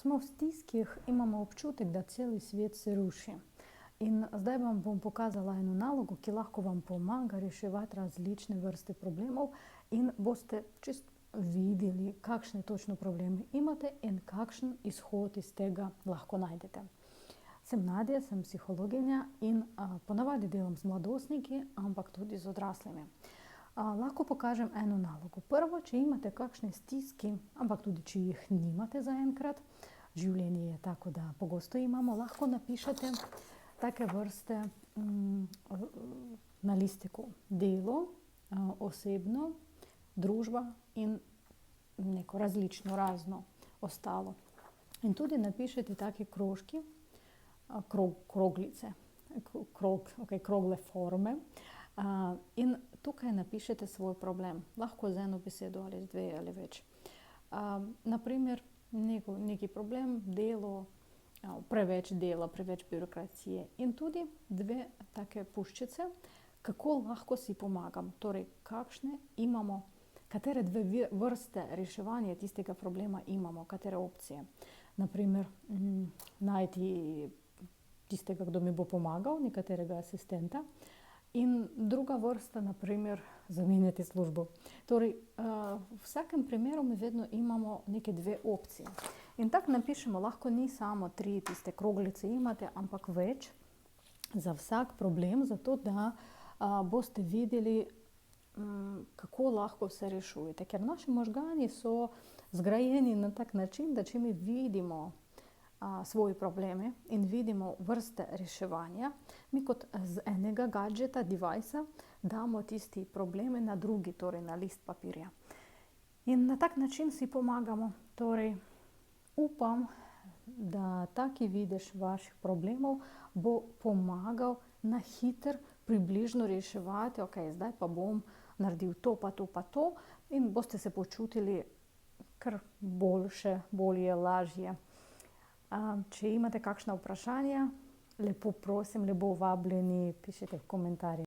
Smo v stiskih, imamo občutek, da celi svet se ruši. In zdaj vam bom pokazala eno nalogo, ki lahko vam pomaga reševati različne vrste problemov in boste čist videli, kakšne točno probleme imate in kakšen izhod iz tega lahko najdete. Sem Nadja, sem psihologinja in ponavadi delam z mladostniki, ampak tudi z odraslimi. Lahko pokažem eno nalogo. Prvo, če imate kakšne stiski, ampak tudi če jih nimate zaenkrat, življenje je tako, da pogosto imamo, lahko napišete take vrste na listiku: delo, osebno, družba in neko različno, razno, ostalo. In tudi napišete take krožki, kroglice, krogle forme. In tukaj napišete svoj problem, lahko z eno besedo ali z dve ali več. Naprimer, neki problem, delo, preveč dela, preveč birokracije. In tudi dve take puščice, kako lahko si pomagam. Torej, kakšne imamo, katere dve vrste reševanja tistega problema imamo, katere opcije. Naprimer, najti tistega, kdo mi bo pomagal, nekaterega asistenta. In druga vrsta, naprimer, zamenjati službo. Torej, v vsakem primeru mi vedno imamo neke dve opcije. In tako napišemo, lahko ni samo 3 tiste kroglice imate, ampak več za vsak problem, zato da boste videli, kako lahko se rešujete. Ker naši možgani so zgrajeni na tak način, da če mi vidimo svoje probleme in vidimo vrste reševanja, mi kot z enega gadžeta, devicea, damo tisti probleme na drugi, torej na list papirja. In na tak način si pomagamo. Torej, upam, da taki videž vaših problemov bo pomagal na hitro približno reševati, zdaj pa bom naredil to, pa to, pa to, in boste se počutili kar boljše, bolje, lažje. Če imate kakšna vprašanja, lepo prosim, lepo vabljeni, pišite v komentarje.